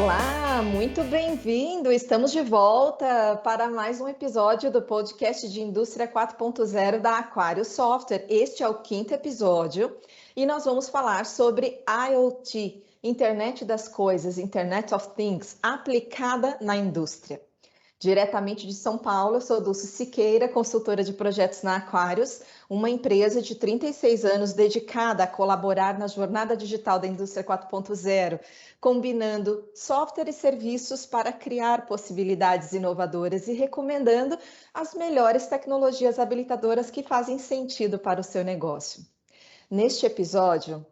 Olá, muito bem-vindo! Estamos de volta para mais um episódio do podcast de Indústria 4.0 da Aquário Software. Este é o quinto episódio e nós vamos falar sobre IoT, Internet das Coisas, Internet of Things, aplicada na indústria. Diretamente de São Paulo, eu sou Dulce Siqueira, consultora de projetos na Aquarius, uma empresa de 36 anos dedicada a colaborar na jornada digital da indústria 4.0, combinando software e serviços para criar possibilidades inovadoras e recomendando as melhores tecnologias habilitadoras que fazem sentido para o seu negócio. Neste episódio,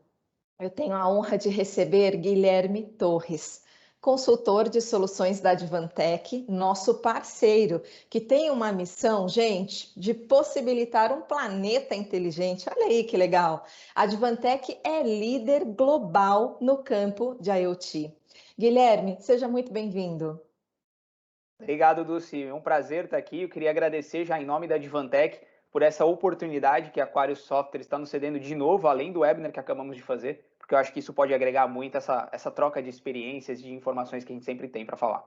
eu tenho a honra de receber Guilherme Torres, consultor de soluções da Advantech, nosso parceiro, que tem uma missão, gente, de possibilitar um planeta inteligente. Olha aí que legal! A Advantech é líder global no campo de IoT. Guilherme, seja muito bem-vindo. Obrigado, Dulce. É um prazer estar aqui. Eu queria agradecer já em nome da Advantech por essa oportunidade que a Aquarius Software está nos cedendo de novo, além do webinar que acabamos de fazer, porque eu acho que isso pode agregar muito essa troca de experiências, de informações que a gente sempre tem para falar.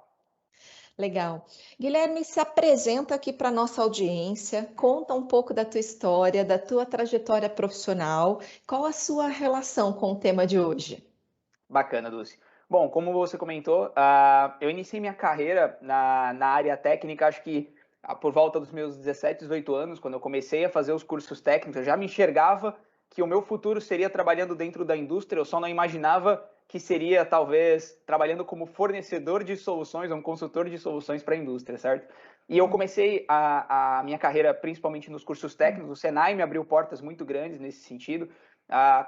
Legal. Guilherme, se apresenta aqui para a nossa audiência, conta um pouco da tua história, da tua trajetória profissional, qual a sua relação com o tema de hoje? Bacana, Dulce. Bom, como você comentou, eu iniciei minha carreira na área técnica, acho que por volta dos meus 17, 18 anos, quando eu comecei a fazer os cursos técnicos, eu já me enxergava que o meu futuro seria trabalhando dentro da indústria, eu só não imaginava que seria, talvez, trabalhando como fornecedor de soluções, um consultor de soluções para a indústria, certo? E eu comecei a minha carreira principalmente nos cursos técnicos, o Senai me abriu portas muito grandes nesse sentido.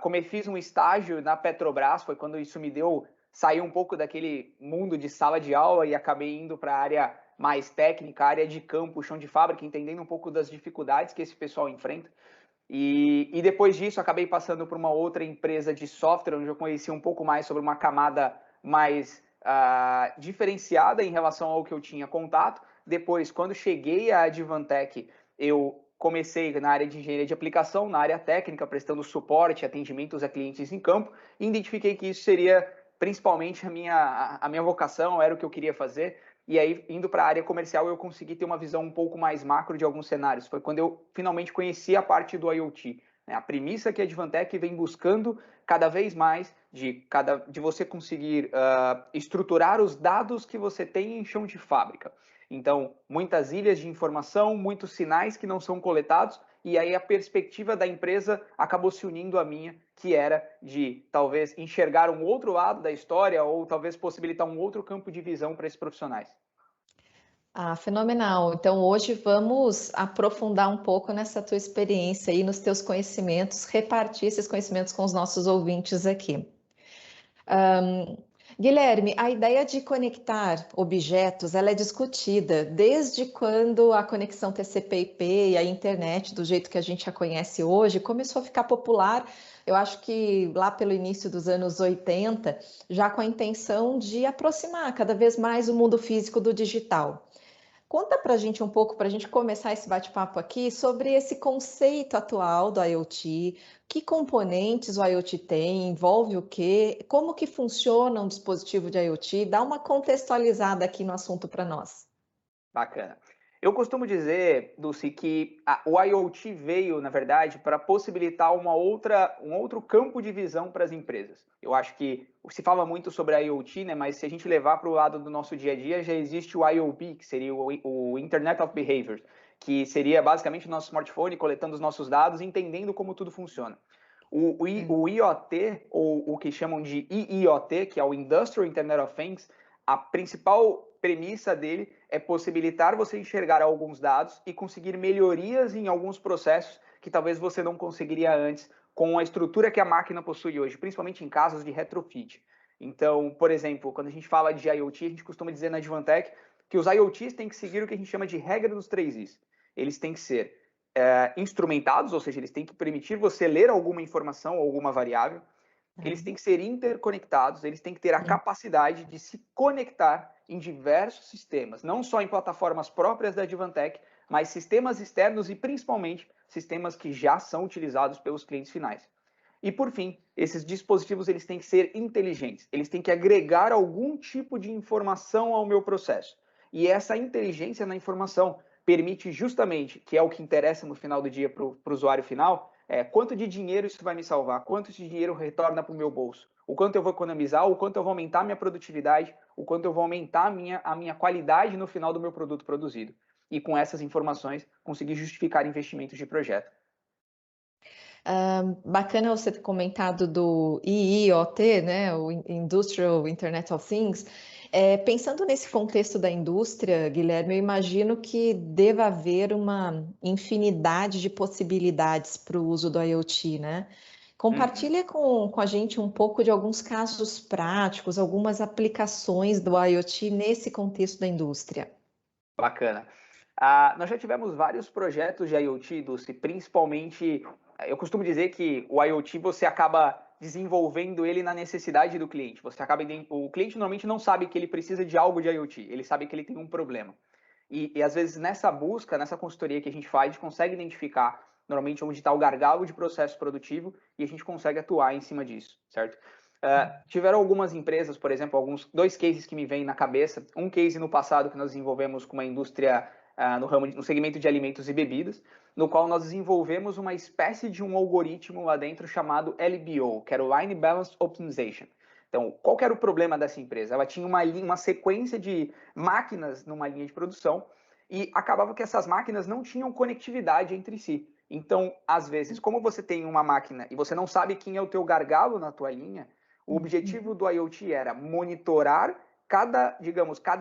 Como eu fiz um estágio na Petrobras, foi quando isso me deu, sair um pouco daquele mundo de sala de aula e acabei indo para a área mais técnica, área de campo, chão de fábrica, entendendo um pouco das dificuldades que esse pessoal enfrenta. E depois disso, acabei passando por uma outra empresa de software, onde eu conheci um pouco mais sobre uma camada mais diferenciada em relação ao que eu tinha contato. Depois, quando cheguei à Advantech, eu comecei na área de engenharia de aplicação, na área técnica, prestando suporte, atendimentos a clientes em campo, e identifiquei que isso seria principalmente a minha vocação, era o que eu queria fazer. E aí, indo para a área comercial, eu consegui ter uma visão um pouco mais macro de alguns cenários. Foi quando eu finalmente conheci a parte do IoT. A premissa que a Advantech vem buscando cada vez mais de você conseguir estruturar os dados que você tem em chão de fábrica. Então, muitas ilhas de informação, muitos sinais que não são coletados, e aí a perspectiva da empresa acabou se unindo à minha, que era de talvez enxergar um outro lado da história ou talvez possibilitar um outro campo de visão para esses profissionais. Ah, fenomenal. Então, hoje vamos aprofundar um pouco nessa tua experiência e nos teus conhecimentos, repartir esses conhecimentos com os nossos ouvintes aqui. Guilherme, a ideia de conectar objetos, ela é discutida desde quando a conexão TCP/IP e a internet, do jeito que a gente a conhece hoje, começou a ficar popular. Eu acho que lá pelo início dos anos 80, já com a intenção de aproximar cada vez mais o mundo físico do digital. Conta para a gente um pouco, para a gente começar esse bate-papo aqui, sobre esse conceito atual do IoT, que componentes o IoT tem, envolve o quê, como que funciona um dispositivo de IoT, dá uma contextualizada aqui no assunto para nós. Bacana. Eu costumo dizer, Dulce, que o IoT veio, na verdade, para possibilitar um outro campo de visão para as empresas. Eu acho que se fala muito sobre IoT, né, mas se a gente levar para o lado do nosso dia a dia, já existe o IoB, que seria o Internet of Behaviors, que seria basicamente o nosso smartphone coletando os nossos dados e entendendo como tudo funciona. O IoT, ou o que chamam de IIoT, que é o Industrial Internet of Things, a principal premissa dele é possibilitar você enxergar alguns dados e conseguir melhorias em alguns processos que talvez você não conseguiria antes com a estrutura que a máquina possui hoje, principalmente em casos de retrofit. Então, por exemplo, quando a gente fala de IoT, a gente costuma dizer na Advantech que os IoTs têm que seguir o que a gente chama de regra dos 3 Is. Eles têm que ser instrumentados, ou seja, eles têm que permitir você ler alguma informação ou alguma variável. Eles têm que ser interconectados, eles têm que ter a capacidade de se conectar em diversos sistemas, não só em plataformas próprias da Advantech, mas sistemas externos e principalmente sistemas que já são utilizados pelos clientes finais. E, por fim, esses dispositivos eles têm que ser inteligentes, eles têm que agregar algum tipo de informação ao meu processo. E essa inteligência na informação permite justamente, que é o que interessa no final do dia para o usuário final, quanto de dinheiro isso vai me salvar, quanto de dinheiro retorna para o meu bolso, o quanto eu vou economizar, o quanto eu vou aumentar a minha produtividade, o quanto eu vou aumentar a minha qualidade no final do meu produto produzido. E com essas informações, conseguir justificar investimentos de projeto. Bacana você ter comentado do IIoT, né, o Industrial Internet of Things. Pensando nesse contexto da indústria, Guilherme, eu imagino que deva haver uma infinidade de possibilidades para o uso do IoT, né? Compartilha com a gente um pouco de alguns casos práticos, algumas aplicações do IoT nesse contexto da indústria. Bacana. Nós já tivemos vários projetos de IoT, Dulce, principalmente, eu costumo dizer que o IoT você acaba desenvolvendo ele na necessidade do cliente. O cliente normalmente não sabe que ele precisa de algo de IoT, ele sabe que ele tem um problema. E às vezes nessa busca, nessa consultoria que a gente faz, a gente consegue identificar normalmente onde está o gargalo de processo produtivo e a gente consegue atuar em cima disso, certo? Tiveram algumas empresas, por exemplo, dois cases que me vêm na cabeça. Um case no passado que nós desenvolvemos com uma indústria no segmento de alimentos e bebidas, no qual nós desenvolvemos uma espécie de um algoritmo lá dentro chamado LBO, que era o Line Balance Optimization. Então, qual que era o problema dessa empresa? Ela tinha uma sequência de máquinas numa linha de produção e acabava que essas máquinas não tinham conectividade entre si. Então, às vezes, como você tem uma máquina e você não sabe quem é o teu gargalo na tua linha, o objetivo do IoT era monitorar cada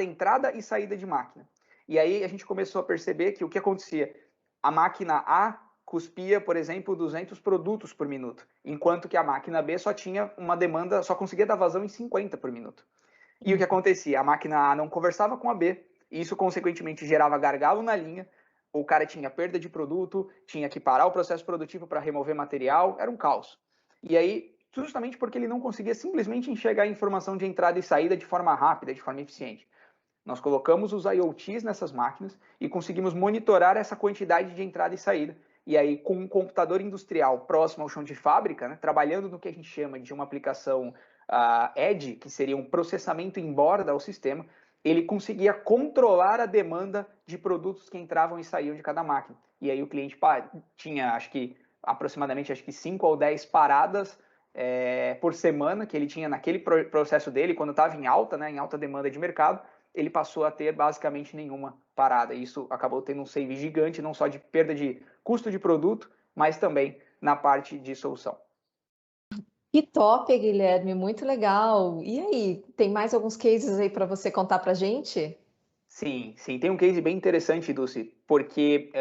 entrada e saída de máquina. E aí a gente começou a perceber que o que acontecia? A máquina A cuspia, por exemplo, 200 produtos por minuto, enquanto que a máquina B só tinha uma demanda, só conseguia dar vazão em 50 por minuto. E o que acontecia? A máquina A não conversava com a B, e isso consequentemente gerava gargalo na linha, o cara tinha perda de produto, tinha que parar o processo produtivo para remover material, era um caos. E aí, justamente porque ele não conseguia simplesmente enxergar a informação de entrada e saída de forma rápida, de forma eficiente. Nós colocamos os IoTs nessas máquinas e conseguimos monitorar essa quantidade de entrada e saída. E aí, com um computador industrial próximo ao chão de fábrica, né, trabalhando no que a gente chama de uma aplicação Edge, que seria um processamento em borda ao sistema, ele conseguia controlar a demanda de produtos que entravam e saíam de cada máquina. E aí o cliente tinha, aproximadamente 5 ou 10 paradas por semana que ele tinha naquele processo dele, quando estava em alta, né, em alta demanda de mercado, ele passou a ter basicamente nenhuma parada. E isso acabou tendo um save gigante, não só de perda de custo de produto, mas também na parte de solução. Que top, Guilherme, muito legal. E aí, tem mais alguns cases aí para você contar para a gente? Sim, sim, tem um case bem interessante, Dulce, porque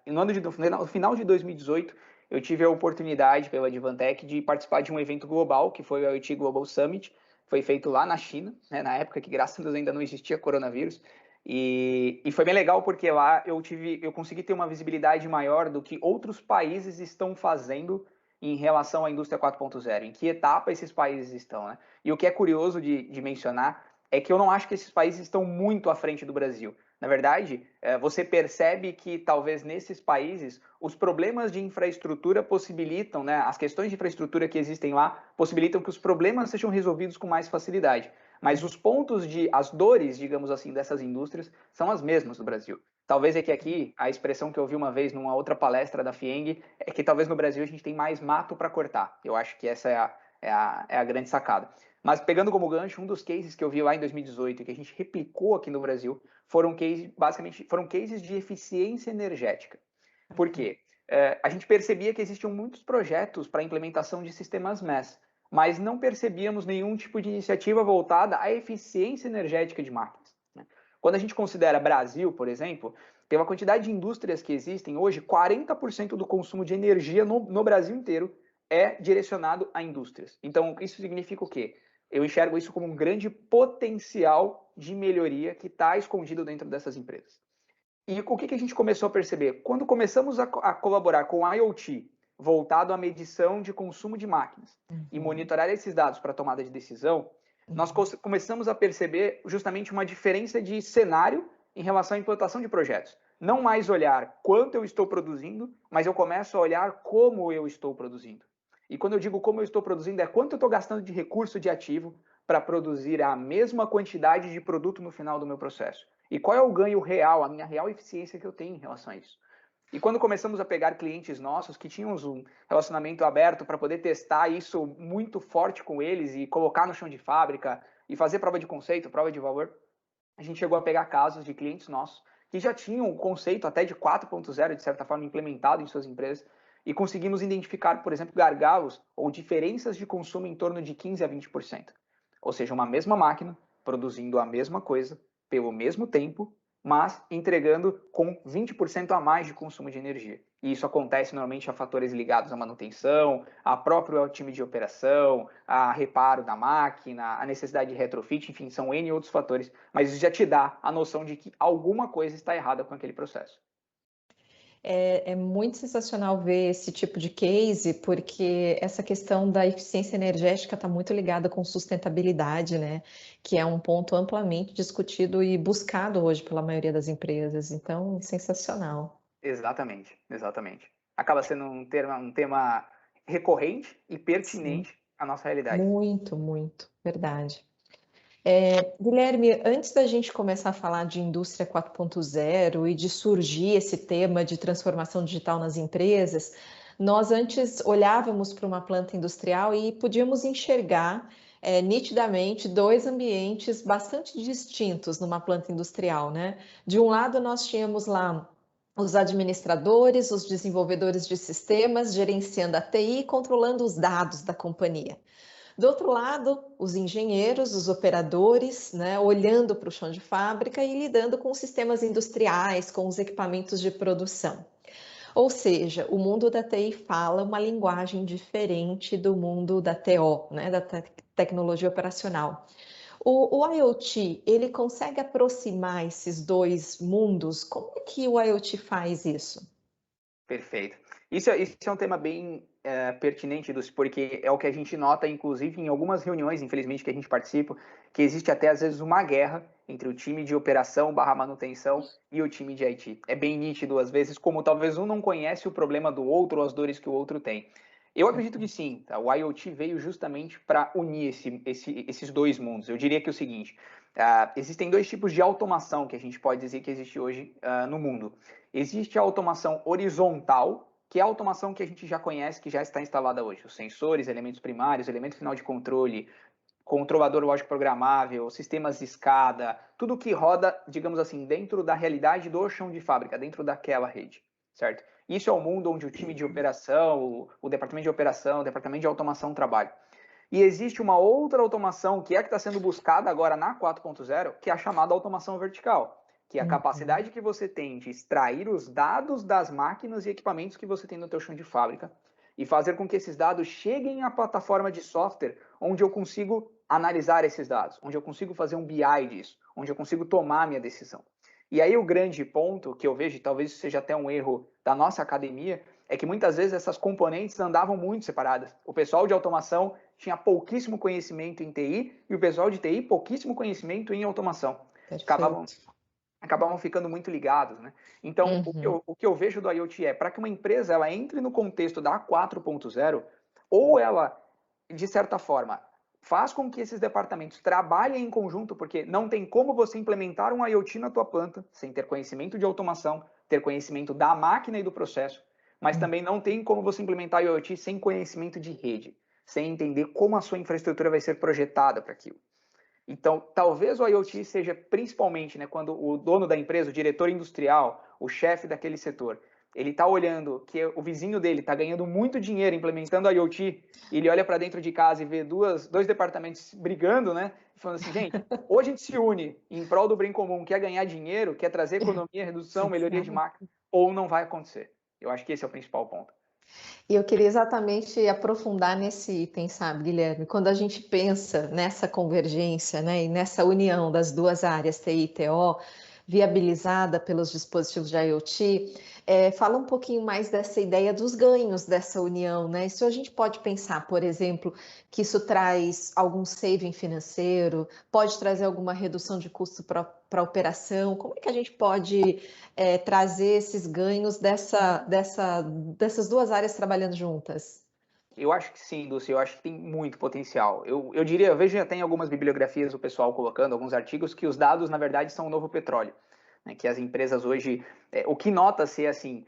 no final de 2018 eu tive a oportunidade pela Advantech de participar de um evento global, que foi o IoT Global Summit, foi feito lá na China, né, na época que graças a Deus ainda não existia coronavírus, e foi bem legal porque lá eu consegui ter uma visibilidade maior do que outros países estão fazendo em relação à indústria 4.0, em que etapa esses países estão, né? E o que é curioso de mencionar é que eu não acho que esses países estão muito à frente do Brasil. Na verdade, você percebe que talvez nesses países os problemas de infraestrutura possibilitam, né, as questões de infraestrutura que existem lá possibilitam que os problemas sejam resolvidos com mais facilidade. Mas as dores, digamos assim, dessas indústrias são as mesmas do Brasil. Talvez é que aqui, a expressão que eu ouvi uma vez numa outra palestra da FIENG é que talvez no Brasil a gente tem mais mato para cortar. Eu acho que essa é a grande sacada. Mas pegando como gancho, um dos cases que eu vi lá em 2018 e que a gente replicou aqui no Brasil foram cases de eficiência energética. Por quê? A gente percebia que existiam muitos projetos para implementação de sistemas MES, mas não percebíamos nenhum tipo de iniciativa voltada à eficiência energética de máquinas. Né? Quando a gente considera Brasil, por exemplo, pela quantidade de indústrias que existem hoje, 40% do consumo de energia no Brasil inteiro é direcionado a indústrias. Então, isso significa o quê? Eu enxergo isso como um grande potencial de melhoria que está escondido dentro dessas empresas. E o que a gente começou a perceber? Quando começamos a colaborar com o IoT, voltado à medição de consumo de máquinas, e monitorar esses dados para tomada de decisão, nós começamos a perceber justamente uma diferença de cenário em relação à implantação de projetos. Não mais olhar quanto eu estou produzindo, mas eu começo a olhar como eu estou produzindo. E quando eu digo como eu estou produzindo, é quanto eu estou gastando de recurso de ativo para produzir a mesma quantidade de produto no final do meu processo. E qual é o ganho real, a minha real eficiência que eu tenho em relação a isso. E quando começamos a pegar clientes nossos que tinham um relacionamento aberto para poder testar isso muito forte com eles e colocar no chão de fábrica e fazer prova de conceito, prova de valor, a gente chegou a pegar casos de clientes nossos que já tinham o conceito até de 4.0, de certa forma, implementado em suas empresas, e conseguimos identificar, por exemplo, gargalos ou diferenças de consumo em torno de 15% a 20%. Ou seja, uma mesma máquina produzindo a mesma coisa pelo mesmo tempo, mas entregando com 20% a mais de consumo de energia. E isso acontece normalmente a fatores ligados à manutenção, a próprio time de operação, a reparo da máquina, a necessidade de retrofit, enfim, são N outros fatores, mas isso já te dá a noção de que alguma coisa está errada com aquele processo. É muito sensacional ver esse tipo de case, porque essa questão da eficiência energética está muito ligada com sustentabilidade, né? Que é um ponto amplamente discutido e buscado hoje pela maioria das empresas. Então, sensacional. Exatamente, exatamente. Acaba sendo um tema recorrente e Sim, pertinente à nossa realidade. muito, muito, verdade. Guilherme, antes da gente começar a falar de indústria 4.0 e de surgir esse tema de transformação digital nas empresas, nós antes olhávamos para uma planta industrial e podíamos enxergar nitidamente dois ambientes bastante distintos numa planta industrial, né? De um lado, nós tínhamos lá os administradores, os desenvolvedores de sistemas, gerenciando a TI e controlando os dados da companhia. Do outro lado, os engenheiros, os operadores, né, olhando para o chão de fábrica e lidando com os sistemas industriais, com os equipamentos de produção. Ou seja, o mundo da TI fala uma linguagem diferente do mundo da TO, né, da tecnologia operacional. O IoT, ele consegue aproximar esses dois mundos? Como é que o IoT faz isso? Perfeito. Isso é um tema bem pertinente, Dulce, porque é o que a gente nota, inclusive, em algumas reuniões, infelizmente, que a gente participa, que existe até, às vezes, uma guerra entre o time de operação / manutenção e o time de IT. É bem nítido, às vezes, como talvez um não conhece o problema do outro ou as dores que o outro tem. Eu acredito que sim, tá? O IoT veio justamente para unir esses dois mundos. Eu diria que é o seguinte, existem dois tipos de automação que a gente pode dizer que existe hoje no mundo. Existe a automação horizontal, que é a automação que a gente já conhece, que já está instalada hoje. Os sensores, elementos primários, elemento final de controle, controlador lógico programável, sistemas de escada, tudo que roda, digamos assim, dentro da realidade do chão de fábrica, dentro daquela rede, certo? Isso é o mundo onde o time de operação, o departamento de operação, o departamento de automação trabalha. E existe uma outra automação que é a que está sendo buscada agora na 4.0, que é a chamada automação vertical, que é a capacidade que você tem de extrair os dados das máquinas e equipamentos que você tem no teu chão de fábrica e fazer com que esses dados cheguem à plataforma de software onde eu consigo analisar esses dados, onde eu consigo fazer um BI disso, onde eu consigo tomar a minha decisão. E aí o grande ponto que eu vejo, e talvez seja até um erro da nossa academia, é que muitas vezes essas componentes andavam muito separadas. O pessoal de automação tinha pouquíssimo conhecimento em TI e o pessoal de TI pouquíssimo conhecimento em automação. Acabavam, Perfeito. acabavam ficando muito ligados, né? Então, o que eu vejo do IoT é, para que uma empresa ela entre no contexto da 4.0, ou ela, de certa forma, faz com que esses departamentos trabalhem em conjunto, porque não tem como você implementar um IoT na tua planta sem ter conhecimento de automação, ter conhecimento da máquina e do processo, mas também não tem como você implementar IoT sem conhecimento de rede, sem entender como a sua infraestrutura vai ser projetada para aquilo. Então, talvez o IoT seja principalmente, né, quando o dono da empresa, o diretor industrial, o chefe daquele setor, ele está olhando que o vizinho dele está ganhando muito dinheiro implementando a IoT, e ele olha para dentro de casa e vê dois departamentos brigando, né, falando assim, gente, ou a gente se une em prol do bem comum, quer ganhar dinheiro, quer trazer economia, redução, melhoria de máquina, ou não vai acontecer. Eu acho que esse é o principal ponto. E eu queria exatamente aprofundar nesse item, sabe, Guilherme? Quando a gente pensa nessa convergência, né, e nessa união das duas áreas, TI e TO, viabilizada pelos dispositivos de IoT, fala um pouquinho mais dessa ideia dos ganhos dessa união, né? Isso a gente pode pensar, por exemplo, que isso traz algum saving financeiro, pode trazer alguma redução de custo para a operação. Como é que a gente pode trazer esses ganhos dessas duas áreas trabalhando juntas? Eu acho que sim, Dulce, eu acho que tem muito potencial. Eu diria, eu vejo até em algumas bibliografias o pessoal colocando, alguns artigos, que os dados, na verdade, são o novo petróleo. Né? Que as empresas hoje, o que nota-se é assim,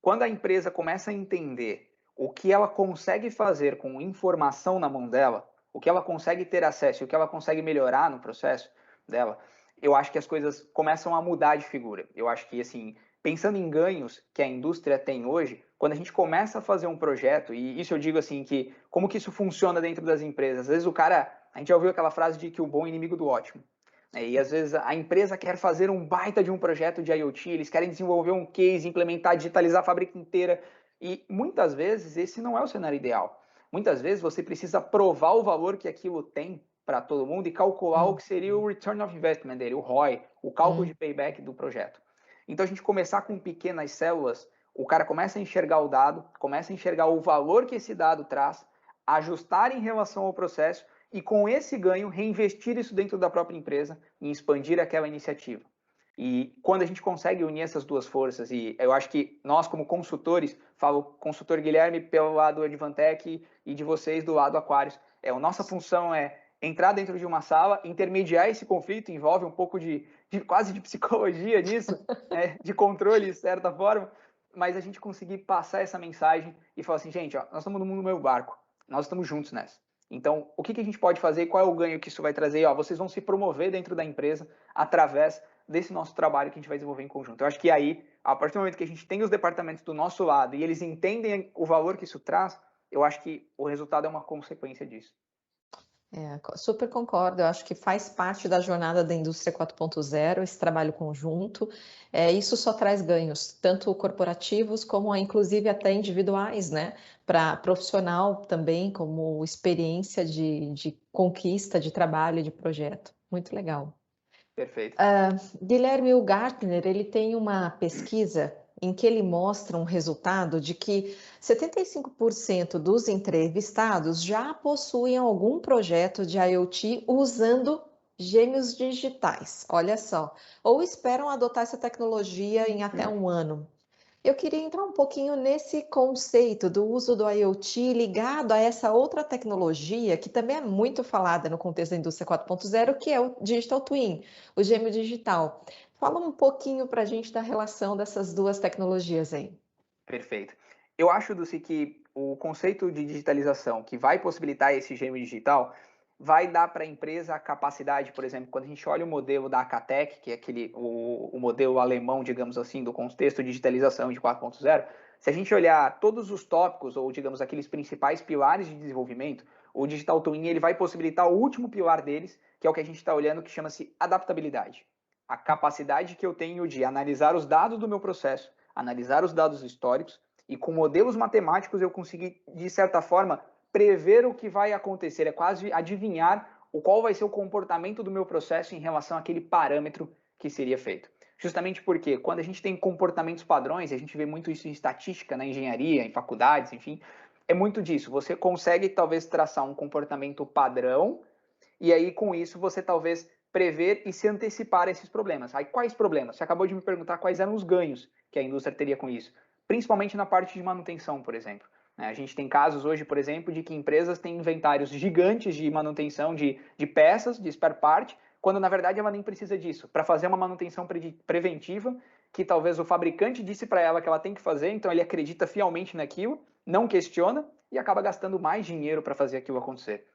quando a empresa começa a entender o que ela consegue fazer com informação na mão dela, o que ela consegue ter acesso, o que ela consegue melhorar no processo dela, eu acho que as coisas começam a mudar de figura. Eu acho que, assim, pensando em ganhos que a indústria tem hoje, quando a gente começa a fazer um projeto, e isso eu digo assim, que como que isso funciona dentro das empresas? Às vezes o cara, a gente já ouviu aquela frase de que o bom é inimigo do ótimo. E às vezes a empresa quer fazer um baita de um projeto de IoT, eles querem desenvolver um case, implementar, digitalizar a fábrica inteira. E muitas vezes esse não é o cenário ideal. Muitas vezes você precisa provar o valor que aquilo tem para todo mundo e calcular o que seria o return of investment dele, o ROI, o cálculo de payback do projeto. Então a gente começar com pequenas células, o cara começa a enxergar o dado, começa a enxergar o valor que esse dado traz, ajustar em relação ao processo e com esse ganho reinvestir isso dentro da própria empresa e expandir aquela iniciativa. E quando a gente consegue unir essas duas forças, e eu acho que nós como consultores, falo consultor Guilherme pelo lado Advantech e de vocês do lado Aquarius, a nossa função é entrar dentro de uma sala, intermediar esse conflito, envolve um pouco quase de psicologia nisso, né, de controle de certa forma, mas a gente conseguir passar essa mensagem e falar assim, gente, ó, nós estamos no mundo do meu barco, nós estamos juntos nessa. Então, o que a gente pode fazer? Qual é o ganho que isso vai trazer? Ó, vocês vão se promover dentro da empresa através desse nosso trabalho que a gente vai desenvolver em conjunto. Eu acho que aí, a partir do momento que a gente tem os departamentos do nosso lado e eles entendem o valor que isso traz, eu acho que o resultado é uma consequência disso. Super concordo, eu acho que faz parte da jornada da indústria 4.0, esse trabalho conjunto. Isso só traz ganhos, tanto corporativos como inclusive até individuais, né? Para profissional também, como experiência de conquista, de trabalho, de projeto. Muito legal. Perfeito. Guilherme, o Gartner, ele tem uma pesquisa em que ele mostra um resultado de que 75% dos entrevistados já possuem algum projeto de IoT usando gêmeos digitais, olha só, ou esperam adotar essa tecnologia em até um ano. Eu queria entrar um pouquinho nesse conceito do uso do IoT ligado a essa outra tecnologia que também é muito falada no contexto da indústria 4.0, que é o Digital Twin, o gêmeo digital. Fala um pouquinho para a gente da relação dessas duas tecnologias aí. Perfeito. Eu acho, Dulce, que o conceito de digitalização que vai possibilitar esse gêmeo digital vai dar para a empresa a capacidade, por exemplo, quando a gente olha o modelo da Acatec, que é o modelo alemão, digamos assim, do contexto de digitalização de 4.0, se a gente olhar todos os tópicos, ou digamos aqueles principais pilares de desenvolvimento, o Digital Twin ele vai possibilitar o último pilar deles, que é o que a gente está olhando, que chama-se adaptabilidade. A capacidade que eu tenho de analisar os dados do meu processo, analisar os dados históricos, e com modelos matemáticos eu consegui, de certa forma, prever o que vai acontecer, é quase adivinhar qual vai ser o comportamento do meu processo em relação àquele parâmetro que seria feito. Justamente porque quando a gente tem comportamentos padrões, a gente vê muito isso em estatística, na engenharia, em faculdades, enfim, é muito disso. Você consegue talvez traçar um comportamento padrão e aí com isso você talvez prever e se antecipar a esses problemas. Aí quais problemas? Você acabou de me perguntar quais eram os ganhos que a indústria teria com isso, principalmente na parte de manutenção, por exemplo. A gente tem casos hoje, por exemplo, de que empresas têm inventários gigantes de manutenção de peças, de spare part, quando na verdade ela nem precisa disso, para fazer uma manutenção preventiva, que talvez o fabricante disse para ela que ela tem que fazer, então ele acredita fielmente naquilo, não questiona e acaba gastando mais dinheiro para fazer aquilo acontecer.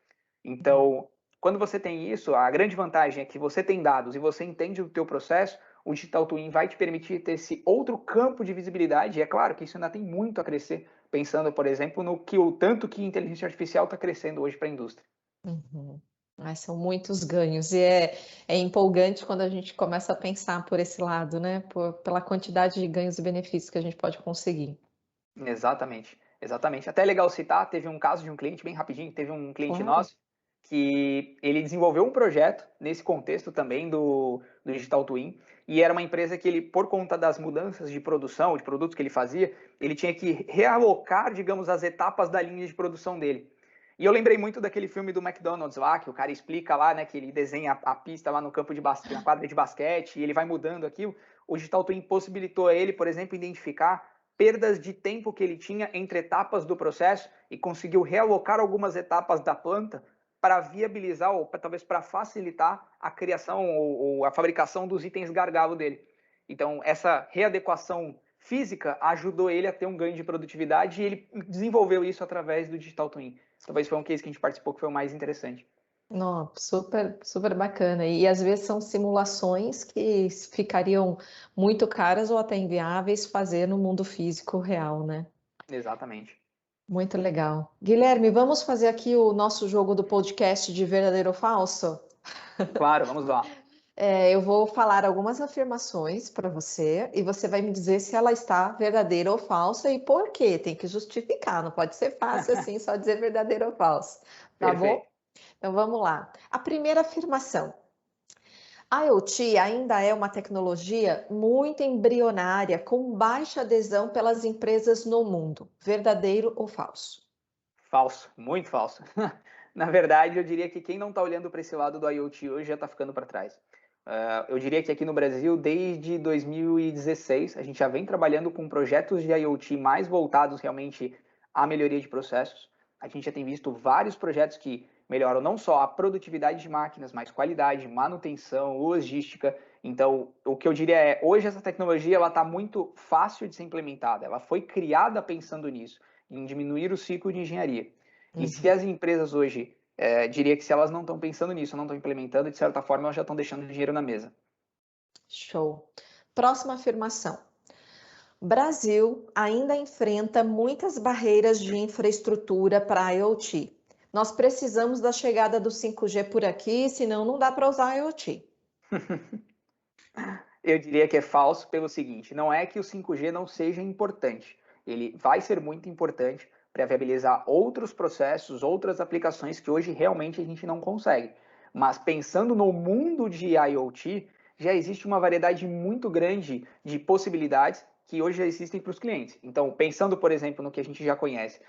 Então, quando você tem isso, a grande vantagem é que você tem dados e você entende o teu processo, o Digital Twin vai te permitir ter esse outro campo de visibilidade, e é claro que isso ainda tem muito a crescer, pensando, por exemplo, no que o tanto que a inteligência artificial está crescendo hoje para a indústria. Uhum. São muitos ganhos e é empolgante quando a gente começa a pensar por esse lado, né? Pela quantidade de ganhos e benefícios que a gente pode conseguir. Exatamente, exatamente. Até é legal citar, teve um caso de um cliente, bem rapidinho, teve um cliente Claro. nosso que ele desenvolveu um projeto nesse contexto também do Digital Twin, e era uma empresa que ele, por conta das mudanças de produção, de produtos que ele fazia, ele tinha que realocar, digamos, as etapas da linha de produção dele. E eu lembrei muito daquele filme do McDonald's lá, que o cara explica lá, né, que ele desenha a pista lá no campo de basquete, na quadra de basquete, e ele vai mudando aquilo. O Digital Twin possibilitou a ele, por exemplo, identificar perdas de tempo que ele tinha entre etapas do processo e conseguiu realocar algumas etapas da planta para viabilizar ou talvez para facilitar a criação ou a fabricação dos itens gargalo dele. Então, essa readequação física ajudou ele a ter um ganho de produtividade e ele desenvolveu isso através do Digital Twin. Talvez foi um case que a gente participou que foi o mais interessante. Não, super, super bacana. E às vezes são simulações que ficariam muito caras ou até inviáveis fazer no mundo físico real, né? Exatamente. Muito legal. Guilherme, vamos fazer aqui o nosso jogo do podcast de verdadeiro ou falso? Claro, vamos lá. Eu vou falar algumas afirmações para você e você vai me dizer se ela está verdadeira ou falsa e por quê. Tem que justificar, não pode ser fácil assim, só dizer verdadeiro ou falso. Tá bom? Perfeito. Então vamos lá. A primeira afirmação. A IoT ainda é uma tecnologia muito embrionária, com baixa adesão pelas empresas no mundo. Verdadeiro ou falso? Falso, muito falso. Na verdade, eu diria que quem não está olhando para esse lado do IoT hoje já está ficando para trás. Eu diria que aqui no Brasil, desde 2016, a gente já vem trabalhando com projetos de IoT mais voltados realmente à melhoria de processos. A gente já tem visto vários projetos que melhoram não só a produtividade de máquinas, mas qualidade, manutenção, logística. Então, o que eu diria é, hoje essa tecnologia ela está muito fácil de ser implementada. Ela foi criada pensando nisso, em diminuir o ciclo de engenharia. E se as empresas hoje, diria que se elas não estão pensando nisso, não estão implementando, de certa forma elas já estão deixando dinheiro na mesa. Show. Próxima afirmação. Brasil ainda enfrenta muitas barreiras de infraestrutura para a IoT. Nós precisamos da chegada do 5G por aqui, senão não dá para usar a IoT. Eu diria que é falso pelo seguinte, não é que o 5G não seja importante, ele vai ser muito importante para viabilizar outros processos, outras aplicações que hoje realmente a gente não consegue. Mas pensando no mundo de IoT, já existe uma variedade muito grande de possibilidades que hoje já existem para os clientes. Então, pensando, por exemplo, no que a gente já conhece,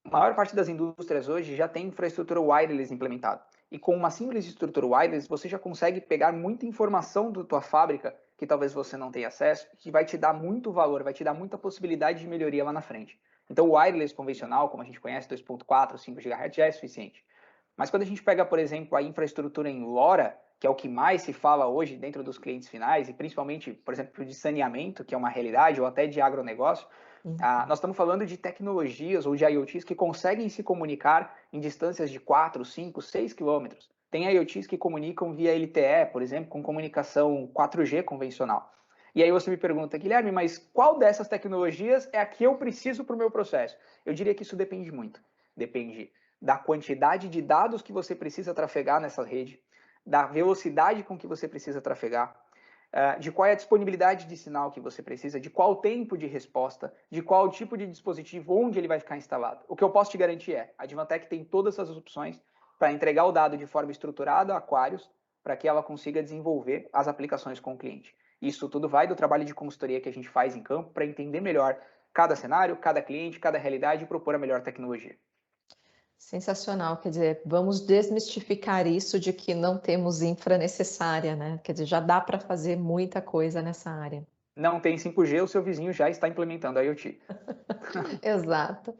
a maior parte das indústrias hoje já tem infraestrutura wireless implementada. E com uma simples estrutura wireless, você já consegue pegar muita informação da tua fábrica que talvez você não tenha acesso, que vai te dar muito valor, vai te dar muita possibilidade de melhoria lá na frente. Então, o wireless convencional, como a gente conhece, 2.4, 5 GHz, já é suficiente. Mas quando a gente pega, por exemplo, a infraestrutura em LoRa, que é o que mais se fala hoje dentro dos clientes finais, e principalmente, por exemplo, de saneamento, que é uma realidade, ou até de agronegócio, nós estamos falando de tecnologias ou de IoTs que conseguem se comunicar em distâncias de 4, 5, 6 quilômetros. Tem IoTs que comunicam via LTE, por exemplo, com comunicação 4G convencional. E aí você me pergunta, Guilherme, mas qual dessas tecnologias é a que eu preciso para o meu processo? Eu diria que isso depende muito. Depende da quantidade de dados que você precisa trafegar nessa rede, da velocidade com que você precisa trafegar, de qual é a disponibilidade de sinal que você precisa, de qual tempo de resposta, de qual tipo de dispositivo, onde ele vai ficar instalado. O que eu posso te garantir é, a Advantech tem todas essas opções para entregar o dado de forma estruturada a Aquarius, para que ela consiga desenvolver as aplicações com o cliente. Isso tudo vai do trabalho de consultoria que a gente faz em campo para entender melhor cada cenário, cada cliente, cada realidade e propor a melhor tecnologia. Sensacional, quer dizer, vamos desmistificar isso de que não temos infra necessária, né? Quer dizer, já dá para fazer muita coisa nessa área. Não tem 5G, o seu vizinho já está implementando a IoT. Exato.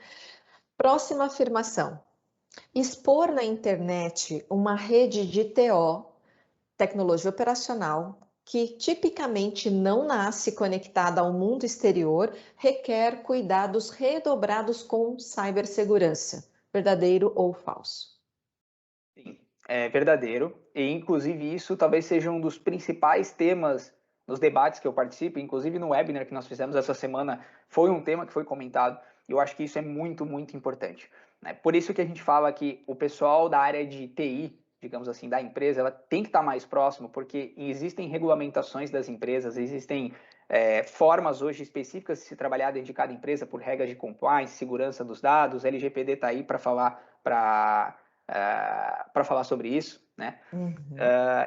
Próxima afirmação. Expor na internet uma rede de TO, tecnologia operacional, que tipicamente não nasce conectada ao mundo exterior, requer cuidados redobrados com cibersegurança. Verdadeiro ou falso? Sim, é verdadeiro. E, inclusive, isso talvez seja um dos principais temas nos debates que eu participo. Inclusive, no webinar que nós fizemos essa semana, foi um tema que foi comentado. E eu acho que isso é muito, muito importante. Por isso que a gente fala que o pessoal da área de TI, digamos assim, da empresa, ela tem que estar mais próximo, porque existem regulamentações das empresas, existem formas hoje específicas de se trabalhar dentro de cada empresa por regras de compliance, segurança dos dados. LGPD está aí para falar para falar sobre isso, né? Uhum.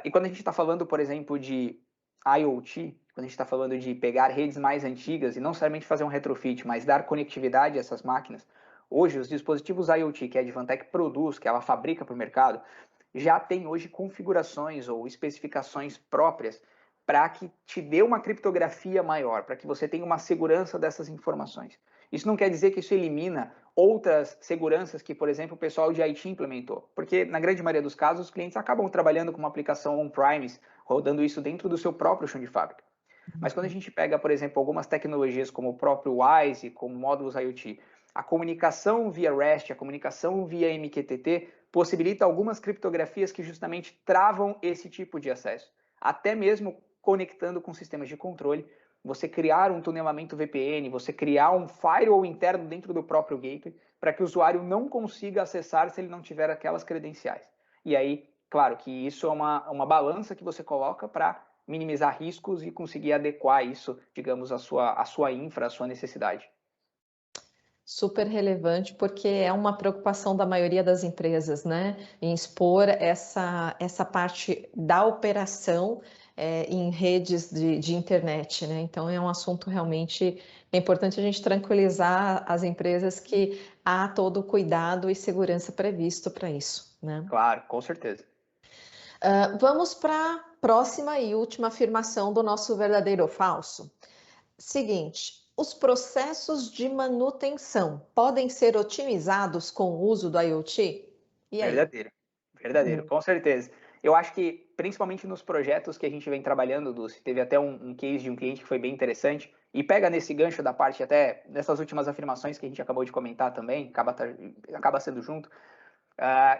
E quando a gente está falando, por exemplo, de IoT, quando a gente está falando de pegar redes mais antigas e não somente fazer um retrofit, mas dar conectividade a essas máquinas, hoje os dispositivos IoT que a Advantech produz, que ela fabrica para o mercado, já tem hoje configurações ou especificações próprias para que te dê uma criptografia maior, para que você tenha uma segurança dessas informações. Isso não quer dizer que isso elimina outras seguranças que, por exemplo, o pessoal de IT implementou, porque na grande maioria dos casos os clientes acabam trabalhando com uma aplicação on-premise, rodando isso dentro do seu próprio chão de fábrica. Mas quando a gente pega, por exemplo, algumas tecnologias como o próprio WISE, como módulos IoT, a comunicação via REST, a comunicação via MQTT, possibilita algumas criptografias que justamente travam esse tipo de acesso. Até mesmo conectando com sistemas de controle, você criar um tunelamento VPN, você criar um firewall interno dentro do próprio gateway, para que o usuário não consiga acessar se ele não tiver aquelas credenciais. E aí, claro que isso é uma balança que você coloca para minimizar riscos e conseguir adequar isso, digamos, à sua infra, à sua necessidade. Super relevante, porque é uma preocupação da maioria das empresas, né? Em expor essa parte da operação em redes de internet, né? Então é um assunto realmente importante a gente tranquilizar as empresas que há todo o cuidado e segurança previsto para isso, né? Claro, com certeza. Vamos para a próxima e última afirmação do nosso verdadeiro ou falso. Seguinte, os processos de manutenção podem ser otimizados com o uso do IoT? E aí? Verdadeiro, verdadeiro, com certeza. Eu acho que, principalmente nos projetos que a gente vem trabalhando, Dulce, teve até um case de um cliente que foi bem interessante, e pega nesse gancho da parte até dessas últimas afirmações que a gente acabou de comentar também, acaba sendo junto,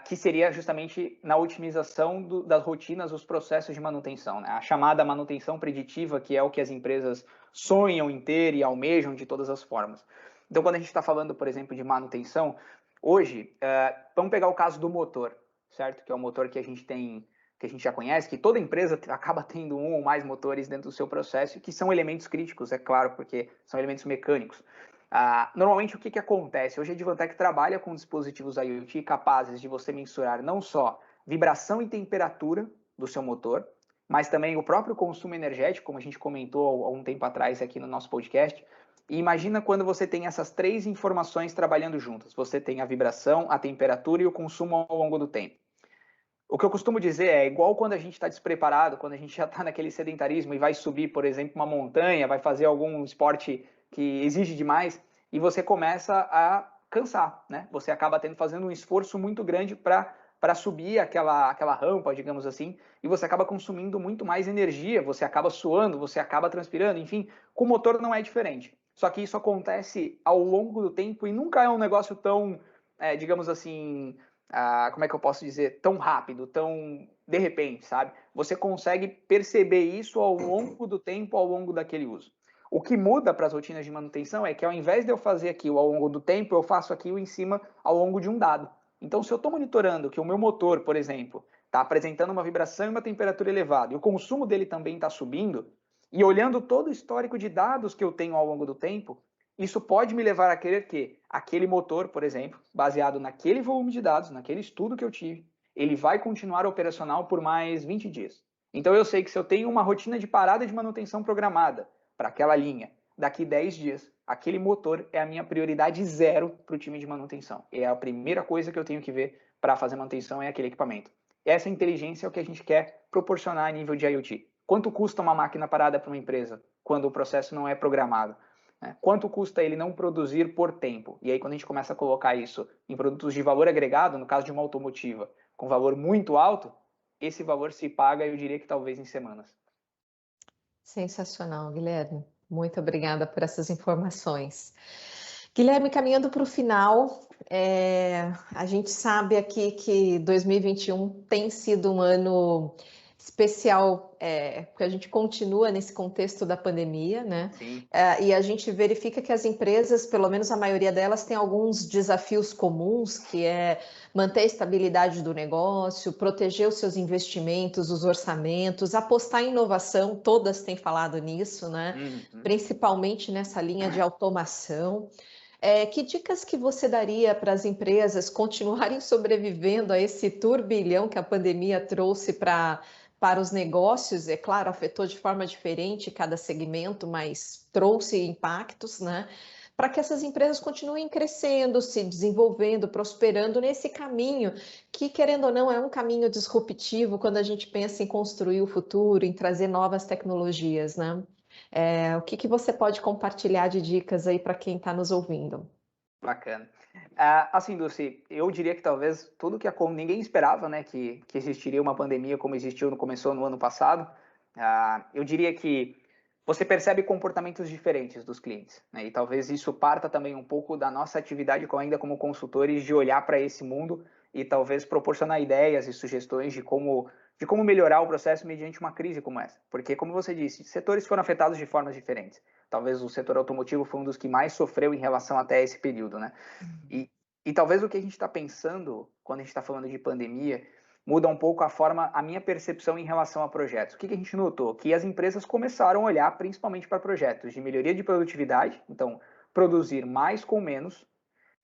que seria justamente na otimização das rotinas, os processos de manutenção, né? A chamada manutenção preditiva, que é o que as empresas sonham em ter e almejam de todas as formas. Então, quando a gente está falando, por exemplo, de manutenção, hoje, vamos pegar o caso do motor, certo? Que é o motor que a gente tem, que a gente já conhece, que toda empresa acaba tendo um ou mais motores dentro do seu processo, que são elementos críticos, é claro, porque são elementos mecânicos. Normalmente, o que acontece? Hoje a Advantech trabalha com dispositivos IoT capazes de você mensurar não só vibração e temperatura do seu motor, mas também o próprio consumo energético, como a gente comentou há um tempo atrás aqui no nosso podcast. E imagina quando você tem essas três informações trabalhando juntas. Você tem a vibração, a temperatura e o consumo ao longo do tempo. O que eu costumo dizer é igual quando a gente está despreparado, quando a gente já está naquele sedentarismo e vai subir, por exemplo, uma montanha, vai fazer algum esporte que exige demais e você começa a cansar, né? Você acaba fazendo um esforço muito grande para subir aquela rampa, digamos assim, e você acaba consumindo muito mais energia, você acaba suando, você acaba transpirando, enfim, com o motor não é diferente. Só que isso acontece ao longo do tempo e nunca é um negócio tão, digamos assim, como é que eu posso dizer, tão rápido, tão de repente, sabe? Você consegue perceber isso ao longo do tempo, ao longo daquele uso. O que muda para as rotinas de manutenção é que ao invés de eu fazer aquilo ao longo do tempo, eu faço aquilo em cima ao longo de um dado. Então, se eu estou monitorando que o meu motor, por exemplo, está apresentando uma vibração e uma temperatura elevada, e o consumo dele também está subindo, e olhando todo o histórico de dados que eu tenho ao longo do tempo, isso pode me levar a querer que aquele motor, por exemplo, baseado naquele volume de dados, naquele estudo que eu tive, ele vai continuar operacional por mais 20 dias. Então eu sei que se eu tenho uma rotina de parada de manutenção programada para aquela linha, daqui 10 dias, aquele motor é a minha prioridade zero para o time de manutenção. É a primeira coisa que eu tenho que ver para fazer manutenção é aquele equipamento. Essa inteligência é o que a gente quer proporcionar a nível de IoT. Quanto custa uma máquina parada para uma empresa quando o processo não é programado? Quanto custa ele não produzir por tempo? E aí, quando a gente começa a colocar isso em produtos de valor agregado, no caso de uma automotiva, com valor muito alto, esse valor se paga, eu diria que talvez em semanas. Sensacional, Guilherme. Muito obrigada por essas informações. Guilherme, caminhando para o final, a gente sabe aqui que 2021 tem sido um ano especial, porque a gente continua nesse contexto da pandemia, né? Sim. E a gente verifica que as empresas, pelo menos a maioria delas, tem alguns desafios comuns, que é manter a estabilidade do negócio, proteger os seus investimentos, os orçamentos, apostar em inovação, todas têm falado nisso, né? Uhum. Principalmente nessa linha de automação. Que dicas que você daria para as empresas continuarem sobrevivendo a esse turbilhão que a pandemia trouxe para os negócios? É claro, afetou de forma diferente cada segmento, mas trouxe impactos, né? para que essas empresas continuem crescendo, se desenvolvendo, prosperando nesse caminho que, querendo ou não, é um caminho disruptivo quando a gente pensa em construir o futuro, em trazer novas tecnologias, né? O que você pode compartilhar de dicas aí para quem está nos ouvindo? Bacana. Assim, Dulce, eu diria que talvez tudo que ninguém esperava, né, que existiria uma pandemia como começou no ano passado. Eu diria que você percebe comportamentos diferentes dos clientes, né, e talvez isso parta também um pouco da nossa atividade ainda como consultores de olhar para esse mundo e talvez proporcionar ideias e sugestões de como melhorar o processo mediante uma crise como essa. Porque, como você disse, setores foram afetados de formas diferentes. Talvez o setor automotivo foi um dos que mais sofreu em relação até esse período, né? E talvez o que a gente está pensando quando a gente está falando de pandemia muda um pouco a minha percepção em relação a projetos. O que a gente notou? Que as empresas começaram a olhar principalmente para projetos de melhoria de produtividade, então produzir mais com menos,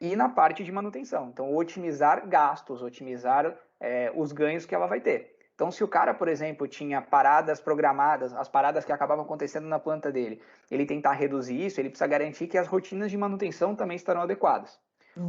e na parte de manutenção, então otimizar gastos, otimizar os ganhos que ela vai ter. Então, se o cara, por exemplo, tinha paradas programadas, as paradas que acabavam acontecendo na planta dele, ele tentar reduzir isso, ele precisa garantir que as rotinas de manutenção também estarão adequadas.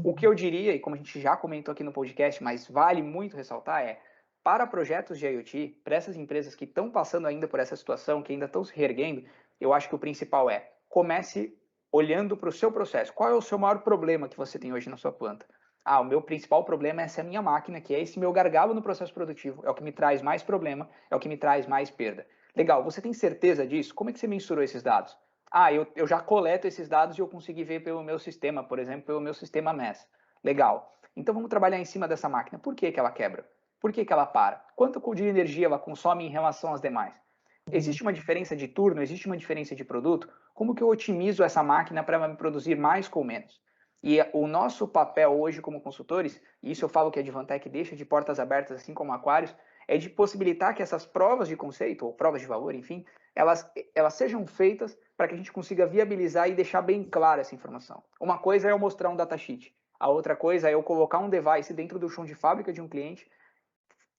O que eu diria, e como a gente já comentou aqui no podcast, mas vale muito ressaltar, para projetos de IoT, para essas empresas que estão passando ainda por essa situação, que ainda estão se reerguendo, eu acho que o principal comece olhando para o seu processo. Qual é o seu maior problema que você tem hoje na sua planta? O meu principal problema é essa minha máquina, que é esse meu gargalo no processo produtivo. É o que me traz mais problema, é o que me traz mais perda. Legal, você tem certeza disso? Como é que você mensurou esses dados? Eu já coleto esses dados e eu consegui ver pelo meu sistema, por exemplo, pelo meu sistema MES. Legal. Então vamos trabalhar em cima dessa máquina. Por que ela quebra? Por que ela para? Quanto de energia ela consome em relação às demais? Existe uma diferença de turno? Existe uma diferença de produto? Como que eu otimizo essa máquina para me produzir mais com menos? E o nosso papel hoje como consultores, e isso eu falo que a Advantech deixa de portas abertas, assim como a Aquarius, é de possibilitar que essas provas de conceito, ou provas de valor, enfim, elas sejam feitas para que a gente consiga viabilizar e deixar bem clara essa informação. Uma coisa é eu mostrar um datasheet, a outra coisa é eu colocar um device dentro do chão de fábrica de um cliente,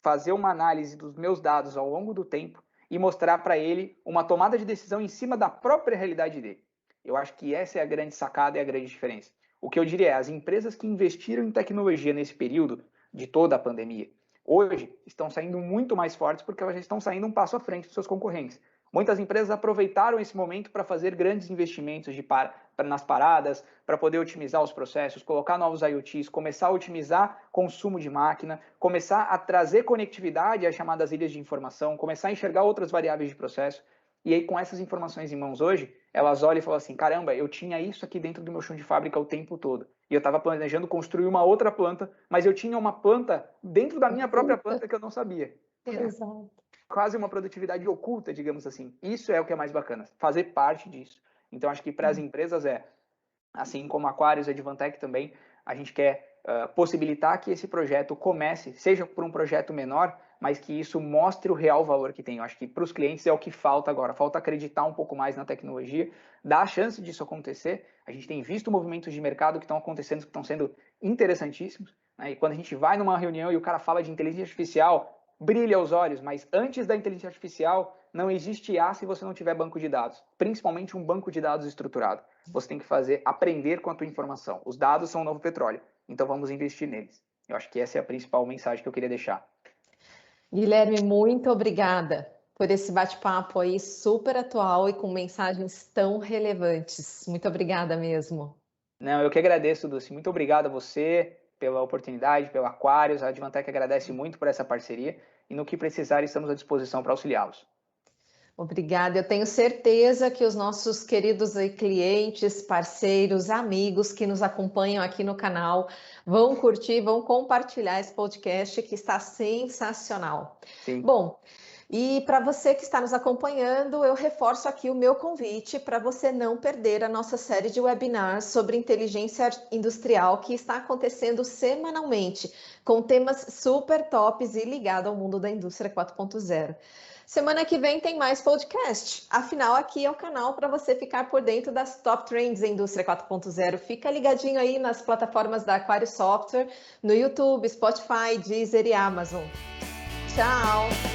fazer uma análise dos meus dados ao longo do tempo e mostrar para ele uma tomada de decisão em cima da própria realidade dele. Eu acho que essa é a grande sacada e a grande diferença. O que eu diria as empresas que investiram em tecnologia nesse período de toda a pandemia, hoje estão saindo muito mais fortes porque elas já estão saindo um passo à frente dos seus concorrentes. Muitas empresas aproveitaram esse momento para fazer grandes investimentos nas paradas, para poder otimizar os processos, colocar novos IoTs, começar a otimizar consumo de máquina, começar a trazer conectividade às chamadas ilhas de informação, começar a enxergar outras variáveis de processo. E aí, com essas informações em mãos hoje, elas olham e falam assim, caramba, eu tinha isso aqui dentro do meu chão de fábrica o tempo todo. E eu estava planejando construir uma outra planta, mas eu tinha uma planta dentro da minha própria planta que eu não sabia. Exato. Quase uma produtividade oculta, digamos assim. Isso é o que é mais bacana, fazer parte disso. Então, acho que para as empresas assim como a Aquarius e a Advantech também, a gente quer possibilitar que esse projeto comece, seja por um projeto menor, mas que isso mostre o real valor que tem. Eu acho que para os clientes é o que falta agora. Falta acreditar um pouco mais na tecnologia, dar a chance disso acontecer. A gente tem visto movimentos de mercado que estão acontecendo, que estão sendo interessantíssimos, né? E quando a gente vai numa reunião e o cara fala de inteligência artificial, brilha aos olhos, mas antes da inteligência artificial não existe IA se você não tiver banco de dados, principalmente um banco de dados estruturado. Você tem que aprender com a tua informação. Os dados são o novo petróleo, então vamos investir neles. Eu acho que essa é a principal mensagem que eu queria deixar. Guilherme, muito obrigada por esse bate-papo aí super atual e com mensagens tão relevantes. Muito obrigada mesmo. Não, eu que agradeço, Dulce. Muito obrigado a você pela oportunidade, pelo Aquarius. A Advantech agradece muito por essa parceria e no que precisar estamos à disposição para auxiliá-los. Obrigada. Eu tenho certeza que os nossos queridos clientes, parceiros, amigos que nos acompanham aqui no canal vão curtir, vão compartilhar esse podcast que está sensacional. Sim. Bom, e para você que está nos acompanhando, eu reforço aqui o meu convite para você não perder a nossa série de webinars sobre inteligência industrial que está acontecendo semanalmente, com temas super tops e ligado ao mundo da indústria 4.0. Semana que vem tem mais podcast. Afinal, aqui é o canal para você ficar por dentro das top trends da indústria 4.0. Fica ligadinho aí nas plataformas da Aquarius Software, no YouTube, Spotify, Deezer e Amazon. Tchau!